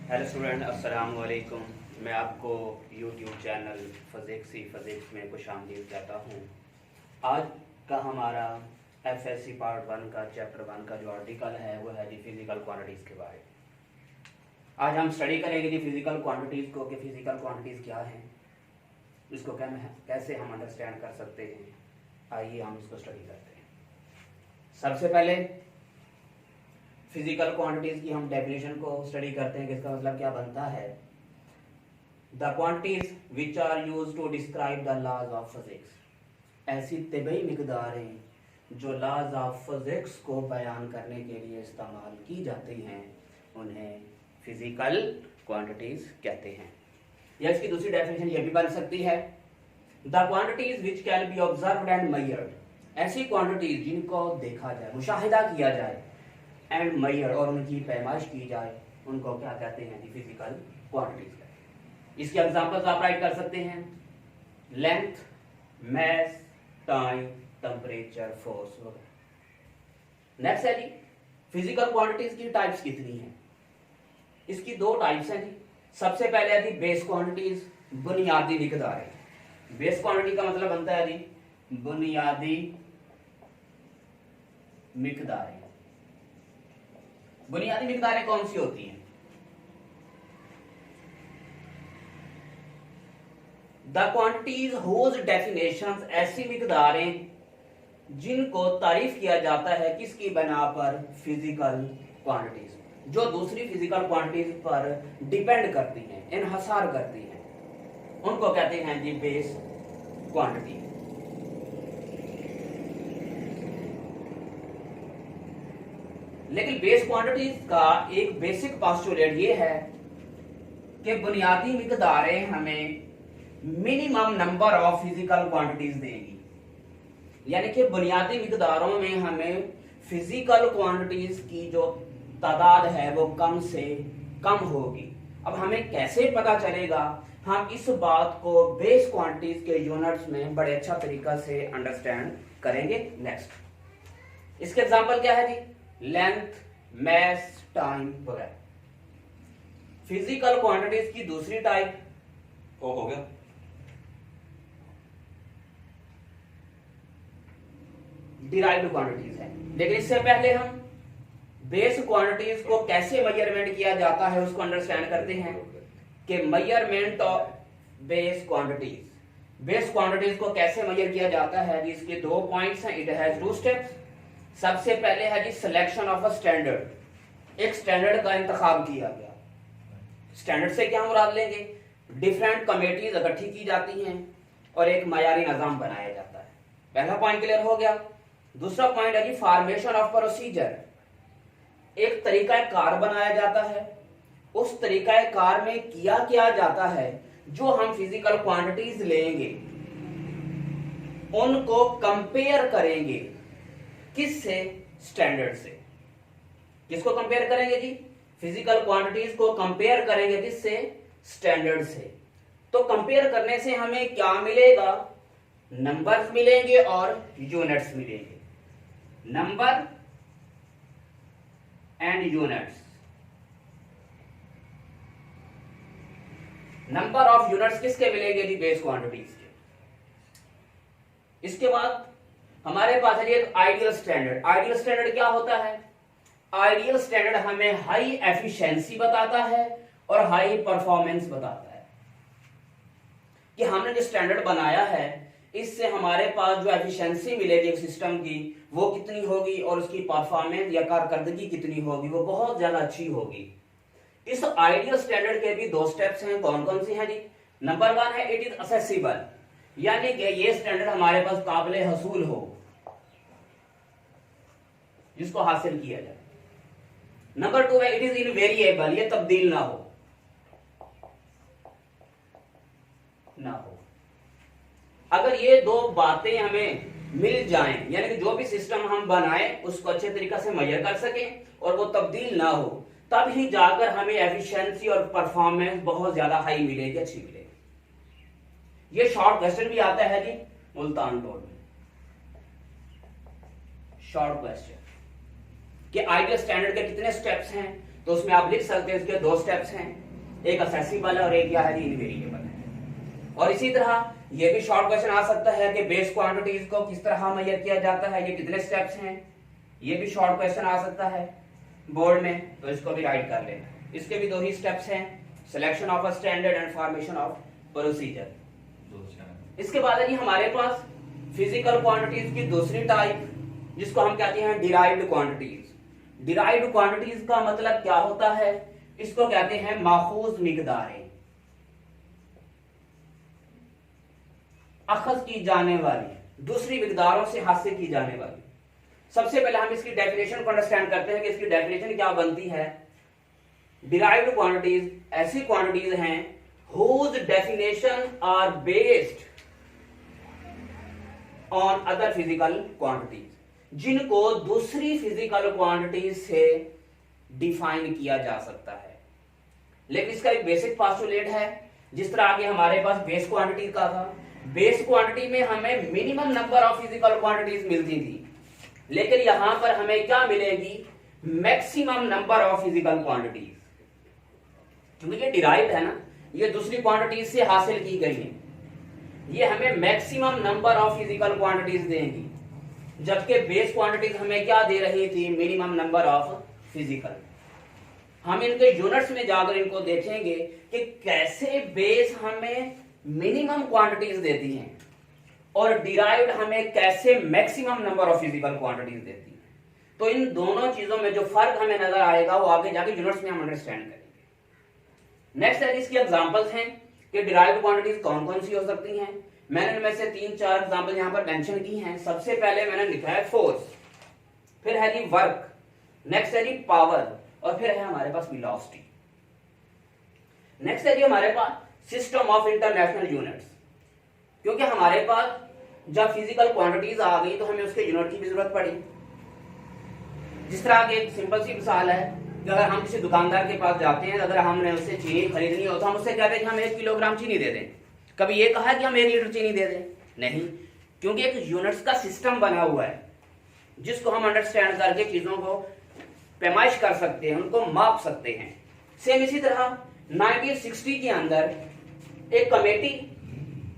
Hello student, अस्सलाम वालेकुम। मैं आपको यूट्यूब चैनल फिजिक्स में खुशामदीद कहता हूँ। आज का हमारा एफएससी पार्ट 1 का चैप्टर 1 का जो आर्टिकल है वो है जी फिजिकल क्वांटिटीज़ के बारे में। आज हम स्टडी करेंगे जी फिजिकल क्वांटिटीज़ को कि फिजिकल क्वांटिटीज़ क्या हैं, इसको कैसे हम अंडरस्टैंड कर सकते हैं। आइए हम इसको स्टडी करते हैं। सबसे पहले फिजिकल क्वांटिटीज की हम डेफिनेशन को स्टडी करते हैं कि इसका मतलब क्या बनता है। The quantities which are used to describe the laws of physics, ऐसी तबई मिकदारें जो लॉज ऑफ फिजिक्स को बयान करने के लिए इस्तेमाल की जाती हैं, उन्हें फिजिकल क्वांटिटीज कहते हैं। या इसकी दूसरी डेफिनेशन ये भी बन सकती है, the quantities which can be observed and measured, ऐसी क्वांटिटीज जिनको देखा जाए, मुशाहिदा किया जाए एंड मेजर और उनकी पैमाइश की जाए, उनको क्या कहते हैं जी फिजिकल क्वांटिटीज कहते हैं। इसके एग्जांपल्स आप राइट कर सकते हैं, length, mass, time, temperature, force वगैरह। नेक्स्ट है जी फिजिकल क्वांटिटीज की टाइप्स कितनी हैं। इसकी दो टाइप्स हैं जी। सबसे पहले है जी बेस क्वांटिटीज, बुनियादी मिकदारें। बेस क्वांटिटी का मतलब बनता है जी बुनियादी मिकदारें। बुनियादी मिकदारें कौन सी होती हैं? द क्वांटिटीज हुज डेफिनेशंस, ऐसी मिकदारें जिनको तारीफ किया जाता है किसकी बना पर, फिजिकल क्वांटिटीज, जो दूसरी फिजिकल क्वांटिटीज पर डिपेंड करती हैं, इन्हसार करती हैं, उनको कहते हैं जी बेस क्वांटिटी। लेकिन बेस क्वांटिटीज का एक बेसिक पोस्टुलेट ये है कि बुनियादी मिकदारें हमें minimum number of physical quantities देंगी, यानी कि बुनियादी मिकदारों में हमें फिजिकल क्वांटिटीज की जो तादाद है वो कम से कम होगी। अब हमें कैसे पता चलेगा, हम इस बात को बेस क्वांटिटीज के यूनिट्स में बड़े अच्छा तरीका से अंडरस्टैंड करेंगे। नेक्स्ट इसके एग्जांपल क्या है जी, लेंथ, मैस, टाइम वगैरह। फिजिकल क्वांटिटीज की दूसरी टाइप हो गया डिराइव्ड क्वांटिटीज है। लेकिन इससे पहले हम बेस क्वांटिटीज को कैसे मेजरमेंट किया जाता है उसको अंडरस्टैंड करते हैं कि measurement of base quantities. Base quantities को कैसे मेजर किया जाता है, इसके दो पॉइंट्स हैं। It has two steps. सबसे पहले है जी सिलेक्शन ऑफ अ स्टैंडर्ड, एक स्टैंडर्ड का इंतखाब किया गया। स्टैंडर्ड से क्या मुराद लेंगे, डिफरेंट कमेटीज इकट्ठी की जाती हैं और एक मयारी निजाम बनाया जाता है। पहला पॉइंट क्लियर हो गया। दूसरा पॉइंट है जी फॉर्मेशन ऑफ प्रोसीजर, एक तरीका कार बनाया जाता है। उस तरीका कार में किया क्या जाता है, जो हम फिजिकल क्वांटिटीज लेंगे उनको कंपेयर करेंगे किससे, स्टैंडर्ड से। किसको कंपेयर करेंगे जी, फिजिकल क्वांटिटीज को कंपेयर करेंगे किससे, स्टैंडर्ड से। तो कंपेयर करने से हमें क्या मिलेगा, नंबर्स मिलेंगे और यूनिट्स मिलेंगे। Number and units. Number of units किसके मिलेंगे जी, बेस क्वांटिटीज के। इसके बाद हमारे पास है एक आइडियल स्टैंडर्ड। आइडियल स्टैंडर्ड क्या होता है, आइडियल स्टैंडर्ड हमें हाई एफिशिएंसी बताता है और हाई परफॉर्मेंस बताता है कि हमने जो स्टैंडर्ड बनाया है इससे हमारे पास जो एफिशिएंसी मिलेगी सिस्टम की वो कितनी होगी और उसकी परफॉर्मेंस या कारकर्दगी कितनी होगी, वो बहुत ज्यादा अच्छी होगी। इस आइडियल स्टैंडर्ड के भी दो स्टेप्स हैं। कौन कौन से हैं जी, नंबर 1 है इट इज असेसिबल, यानी कि ये स्टैंडर्ड हमारे पास काबिल हसूल हो, जिसको हासिल किया जाए। नंबर 2 है इट इज इनवेरिएबल, ये तब्दील ना हो। अगर ये दो बातें हमें मिल जाएं, यानी कि जो भी सिस्टम हम बनाएं उसको अच्छे तरीके से मेजर कर सकें और वो तब्दील ना हो, तब ही जाकर हमें एफिशिएंसी और परफॉर्मेंस बहुत ज्यादा हाई मिलेगी, अच्छी मिलेगी। ये शॉर्ट क्वेश्चन भी आता है जी मुल्तान बोर्ड में। शॉर्ट क्वेश्चन कि आइडियल स्टैंडर्ड के कितने स्टेप्स हैं, तो उसमें आप लिख सकते हैं इसके दो स्टेप्स हैं, एक असेसिबल है और एक क्या है, इनवेरिएबल है। और इसी तरह ये भी शॉर्ट क्वेश्चन आ सकता है कि बेस क्वांटिटीज को किस तरह मेजर किया जाता है, ये कितने स्टेप्स हैं, ये भी शॉर्ट क्वेश्चन आ सकता है बोर्ड में, तो इसको भी राइट कर लेना। इसके भी दो ही स्टेप्स हैं, selection of a standard and formation of procedure. इसके बाद है हमारे पास फिजिकल क्वांटिटीज की दूसरी टाइप, जिसको हम कहते हैं डिराइव्ड क्वांटिटीज। डिराइव्ड क्वांटिटीज का मतलब क्या होता है, इसको कहते हैं माखूज मिकदारें, अखज की जाने वाली, दूसरी मिकदारों से हासिल की जाने वाली। सबसे पहले हम इसकी डेफिनेशन को अंडरस्टैंड करते हैं कि इसकी डेफिनेशन क्या बनती है। डिराइव्ड क्वांटिटीज ऐसी क्वांटिटीज हैं whose definition are based on other physical quantities, जिनको दूसरी फिजिकल क्वांटिटीज से डिफाइन किया जा सकता है। लेकिन इसका एक बेसिक पोस्टुलेट है, जिस तरह आगे हमारे पास बेस क्वांटिटी का था। बेस क्वांटिटी में हमें minimum number of physical quantities मिलती थी, लेकिन यहां पर हमें क्या मिलेगी, maximum number of physical quantities, क्योंकि ये डिराइव्ड है ना, ये दूसरी क्वांटिटीज से हासिल की गई है, ये हमें maximum number of physical quantities देंगी, जबकि बेस क्वांटिटीज हमें क्या दे रही थी, मिनिमम नंबर ऑफ फिजिकल। हम इनके यूनिट्स में जाकर इनको देखेंगे कि कैसे बेस हमें मिनिमम क्वांटिटीज देती हैं और डिराइव्ड हमें कैसे maximum number of physical quantities देती है। तो इन दोनों चीजों में जो फर्क हमें नजर आएगा वो आगे जाके यूनिट्स में हम अंडरस्टैंड करेंगे। नेक्स्ट है इसकी एग्जांपल्स हैं कि डिराइव्ड क्वांटिटीज कौन कौन सी हो सकती हैं। मैंने इनमें से 3-4 एग्जांपल यहां पर मेंशन की हैं। सबसे पहले मैंने लिखा है फोर्स, फिर है जी वर्क, नेक्स्ट है जी पावर, और फिर है हमारे पास वेलोसिटी। नेक्स्ट है जी हमारे पास सिस्टम ऑफ इंटरनेशनल यूनिट्स, क्योंकि हमारे पास जब फिजिकल क्वांटिटीज आ गई तो हमें उसके यूनिट की भी जरूरत पड़ी। जिस तरह की एक सिंपल सी मिसाल है कि अगर हम किसी दुकानदार के पास जाते हैं, अगर हमने उससे चीनी खरीदनी हो तो हम उससे कहते हैं कि हम 1 किलोग्राम चीनी दे दें। कभी ये कहा कि हम 1 लीटर चीनी दे दें? नहीं, क्योंकि एक यूनिट्स का सिस्टम बना हुआ है जिसको हम अंडरस्टैंड करके चीजों को पैमाइश कर सकते हैं, उनको माप सकते हैं। सेम इसी तरह 1960 के अंदर एक कमेटी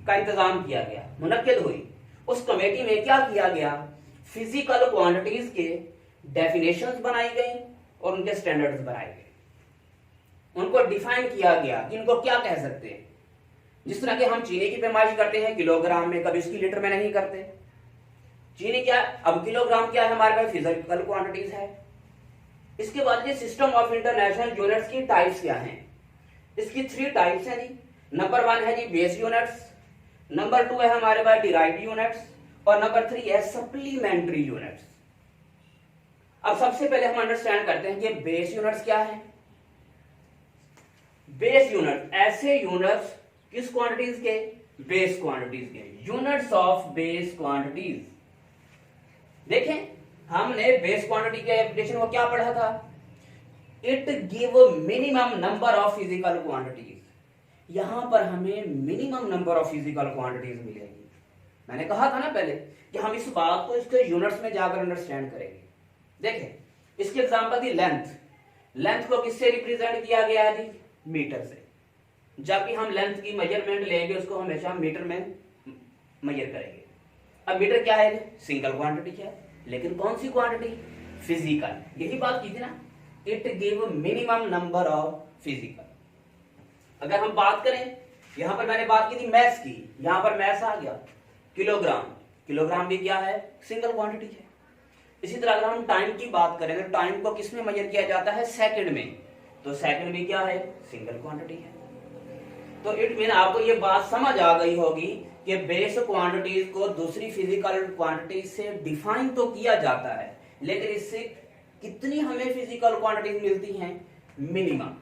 का इंतजाम किया गया, मुनक्किद हुई। उस कमेटी में क्या किया गया, फिजिकल क्वांटिटीज के डेफिनेशंस बनाई गई और उनके स्टैंडर्ड्स बनाए गए। उनको डिफाइन किया गया कि इनको क्या कह सकते हैं। जिस तरह के हम चीनी की पैमाइश करते हैं किलोग्राम में, कभी उसकी लीटर में नहीं करते। चीनी क्या, अब किलोग्राम क्या है हमारे पास, फिजिकल क्वांटिटीज है। इसके बाद ये सिस्टम ऑफ इंटरनेशनल यूनिट्स की टाइप्स क्या हैं। इसकी 3 टाइप्स हैं जी। नंबर 1 है जी बेस यूनिट्स, नंबर 2 है हमारे पास डिराइव्ड यूनिट्स, और नंबर 3 है सप्लीमेंट्री यूनिट्स। अब सबसे पहले हम अंडरस्टैंड करते हैं कि बेस यूनिट्स क्या है। बेस यूनिट ऐसे यूनिट्स किस क्वांटिटीज के, बेस क्वांटिटीज के, यूनिट्स ऑफ बेस क्वांटिटीज। देखें हमने बेस क्वांटिटी के एप्लीकेशन को क्या पढ़ा था, it give minimum number of physical quantities. यहां पर हमें minimum number of physical quantities मिलेगी। मैंने कहा था ना पहले कि हम इस बात को इसके यूनिट्स में जाकर अंडरस्टैंड करेंगे। देखें इसकी एग्जांपल थी लेंथ। लेंथ को किससे रिप्रेजेंट किया गया है जी, मीटर से। जब भी हम लेंथ की मेजरमेंट लेंगे उसको हमेशा मीटर में मेजर करेंगे। अब मीटर क्या है, सिंगल क्वांटिटी है, लेकिन कौन सी क्वांटिटी, फिजिकल। यही बात की थी ना, it give minimum number of physical. अगर हम बात करें, यहां पर मैंने बात की थी मैस की, यहां पर मैस आ गया किलोग्राम। किलोग्राम भी क्या है, सिंगल क्वांटिटी है। इसी तरह अगर हम टाइम की बात करें तो टाइम को किसमें मेजर किया जाता है, सेकंड में, तो सेकंड भी क्या है, सिंगल क्वांटिटी है। तो इट मीन आपको ये बात समझ आ गई होगी कि बेस क्वांटिटीज को दूसरी फिजिकल क्वांटिटी से डिफाइन तो किया जाता है, लेकिन इससे कितनी हमें फिजिकल क्वांटिटीज मिलती हैं, मिनिमम।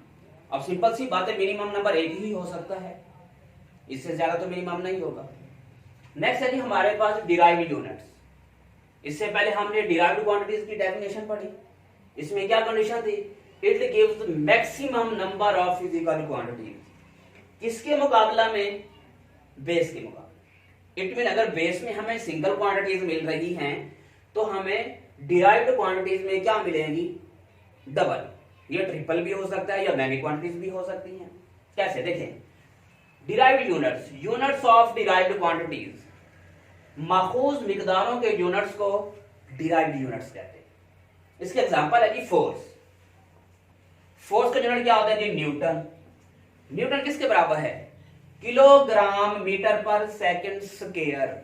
अब सिंपल सी बात है, मिनिमम नंबर 1 ही हो सकता है, इससे ज्यादा तो मिनिमम नहीं होगा। नेक्स्ट है जी हमारे पास डिराइव्ड यूनिट्स। इससे पहले हमने डिराइव्ड क्वांटिटीज की डेफिनेशन पढ़ी। इसमें क्या कंडीशन थी, it gives maximum number of physical quantities. किसके मुकाबला में, बेस के मुकाबले। इट मीन अगर बेस में हमें सिंगल क्वांटिटीज मिल रही हैं तो हमें डिराइव्ड क्वांटिटीज में क्या मिलेंगी, डबल। ये ट्रिपल भी हो सकता है या मैनी क्वांटिटीज भी हो सकती हैं। कैसे देखें, derived units, units of derived quantities, माखूज मिकदारों के यूनिट्स को डिराइव्ड यूनिट्स कहते हैं। इसके एग्जांपल है जी फोर्स। फोर्स का यूनिट क्या होता है जी? न्यूटन। न्यूटन किसके बराबर है? किलोग्राम मीटर पर सेकंड स्क्वायर।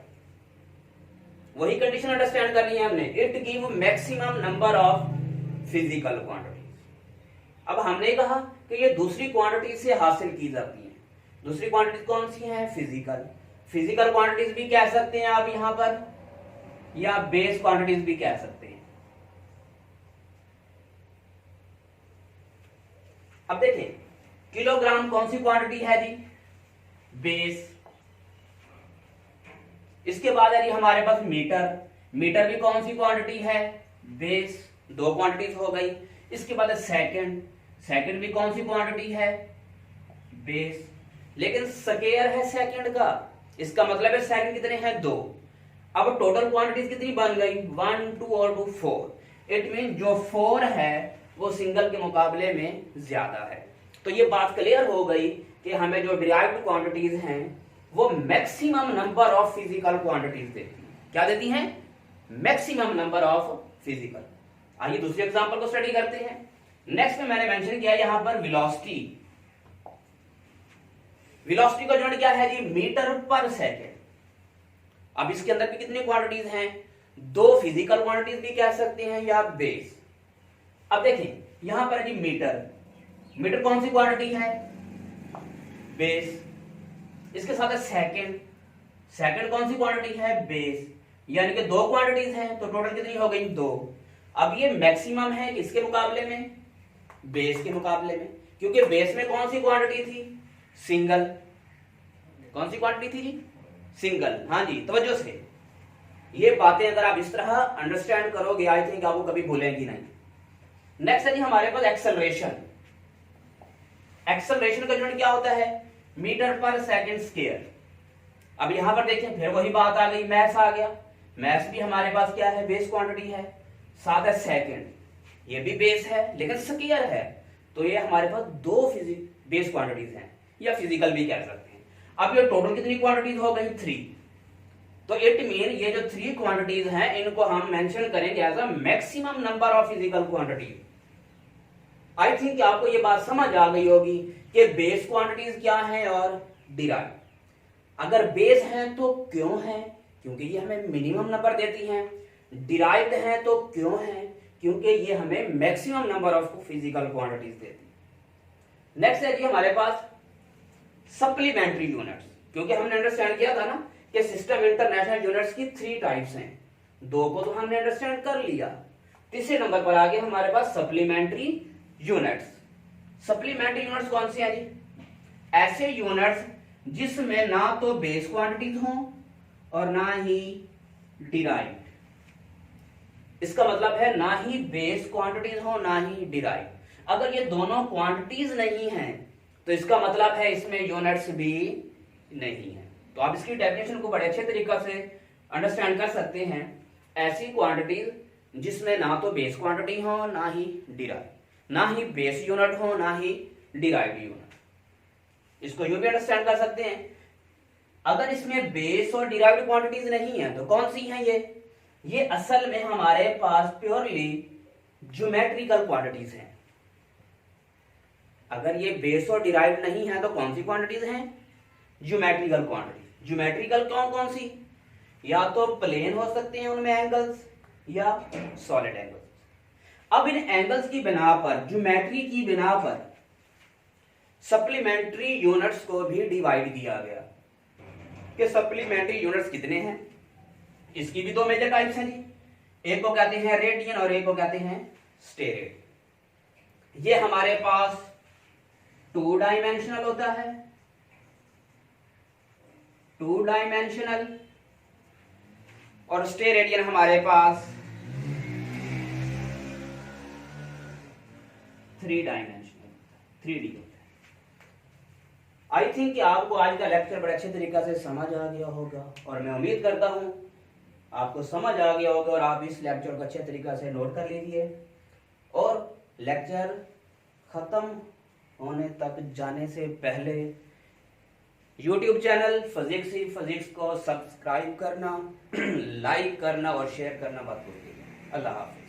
वही कंडीशन अंडरस्टैंड करनी है हमने, it give maximum number of physical quantities. अब हमने कहा कि ये दूसरी क्वांटिटी से हासिल की जाती है। दूसरी क्वांटिटी कौन सी है? फिजिकल। फिजिकल क्वांटिटीज भी कह सकते हैं आप यहां पर, या बेस क्वांटिटीज भी कह सकते हैं। अब देखें, किलोग्राम कौन सी क्वांटिटी है जी? बेस। इसके बाद है जी हमारे पास मीटर। मीटर भी कौन सी क्वांटिटी है? बेस। दो क्वांटिटीज हो गई। इसके बाद है सेकंड। सेकंड भी कौन सी क्वांटिटी है? बेस। लेकिन स्क्वायर है सेकंड का, इसका मतलब है सेकंड कितने हैं? दो। अब टोटल क्वांटिटीज कितनी बन गई? 1 2 और 2 4। इट मीन जो 4 है वो सिंगल के मुकाबले में ज्यादा है। तो ये बात क्लियर हो गई कि हमें जो डिराइव्ड क्वांटिटीज हैं वो maximum number of physical quantities देती हैं। क्या देती हैं? Maximum number of physical. आइए दूसरे एग्जांपल को स्टडी करते हैं। नेक्स्ट में मैंने मेंशन किया यहां पर वेलोसिटी। वेलोसिटी का यूनिट क्या है जी? मीटर पर सेकेंड। अब इसके अंदर भी कितनी क्वांटिटीज हैं? दो फिजिकल क्वांटिटीज भी कह सकते हैं या बेस। अब देखें यहां पर जी मीटर। मीटर कौन सी क्वांटिटी है? बेस। इसके साथ है सेकंड। सेकंड कौन सी क्वांटिटी है? बेस। यानी कि दो क्वांटिटीज हैं, तो टोटल कितनी हो गई? दो। अब ये मैक्सिमम है किसके मुकाबले में? बेस के मुकाबले में, क्योंकि बेस में कौन सी क्वांटिटी थी? सिंगल। कौन सी क्वांटिटी थी जी? सिंगल। हाँ जी, तवज्जो से ये बातें अगर आप इस तरह अंडरस्टैंड करोगे, आई थिंक आपको कभी भूलेंगी नहीं। नेक्स्ट है जी हमारे पास एक्सेलरेशन। एक्सेलरेशन का यूनिट क्या होता है? मीटर पर सेकंड स्क्वायर। अब यहां पर देखें फिर वही बात आ गई, मैस आ गया। मैस भी हमारे पास क्या है? बेस क्वांटिटी है। साथ है सेकंड, ये भी बेस है लेकिन स्क्वायर है, तो ये हमारे पास दो बेस क्वांटिटीज हैं या फिजिकल भी कह सकते हैं। अब ये टोटल कितनी क्वांटिटीज हो गई? 3। तो इट मीन ये जो 3 क्वांटिटीज हैं इनको हम मेंशन करेंगे as a maximum number of physical quantities. I think आपको ये बात समझ आ गई होगी कि बेस क्वांटिटीज क्या है और डिराइव। अगर बेस है तो क्यों है? क्योंकि ये हमें मिनिमम नंबर देती हैं। डिराइव्ड है तो क्यों है? क्योंकि ये हमें maximum number of physical quantities देती है। नेक्स्ट है जी हमारे पास सप्लीमेंट्री यूनिट्स। क्योंकि हमने अंडरस्टैंड किया था ना कि सिस्टम इंटरनेशनल यूनिट्स की 3 टाइप्स हैं। 2 को तो हमने अंडरस्टैंड कर लिया। तीसरे नंबर पर आगे हमारे पास सप्लीमेंट्री यूनिट्स। सप्लीमेंट्री यूनिट्स कौन सी है जी? ऐसे यूनिट्स जिसमें ना तो बेस क्वांटिटीज हों और ना ही डिराइव्ड। इसका मतलब है ना ही बेस क्वांटिटीज हो ना ही डिराइव्ड। अगर ये दोनों क्वांटिटीज नहीं हैं तो इसका मतलब है इसमें यूनिट्स भी नहीं है। तो आप इसकी डेफिनेशन को बड़े अच्छे तरीके से अंडरस्टैंड कर सकते हैं। ऐसी क्वांटिटीज जिसमें ना तो बेस क्वांटिटी हो ना ही डिराइव, ना ही बेस यूनिट हो ना ही डिराइव्ड यूनिट। इसको यूं भी अंडरस्टैंड कर सकते हैं, अगर इसमें बेस और डिराइव्ड क्वांटिटीज नहीं है तो कौन सी है ये असल में हमारे पास प्योरली ज्योमेट्रिकल क्वांटिटीज हैं। अगर ये बेस और डिराइव्ड नहीं है तो कौन सी क्वांटिटीज हैं? Geometrical quantities. ज्योमेट्रिकल कौन कौन सी? या तो प्लेन हो सकते हैं उनमें एंगल्स या सॉलिड एंगल्स। अब इन एंगल्स की बिना पर, ज्योमेट्री की बिना पर सप्लीमेंट्री यूनिट्स को भी डिवाइड किया गया कि सप्लीमेंट्री यूनिट्स कितने हैं। इसकी भी 2 मेजर टाइप्स हैं जी। एक को कहते हैं रेडियन और एक को कहते हैं स्टेरेड। ये हमारे पास 2 डायमेंशनल होता है, 2 डायमेंशनल, और स्टेरेडियन हमारे पास 3 डायमेंशनल, 3D होता है। आई थिंक कि आपको आज का लेक्चर बड़े अच्छे तरीके से समझ आ गया होगा और मैं उम्मीद करता हूं आपको समझ आ गया होगा और आप इस लेक्चर को अच्छे तरीके से नोट कर लीजिए और लेक्चर ख़त्म होने तक जाने से पहले YouTube चैनल फिजिक्स ही फिजिक्स को सब्सक्राइब करना, लाइक करना और शेयर करना मत भूलिएगा। अल्लाह हाफ़िज़।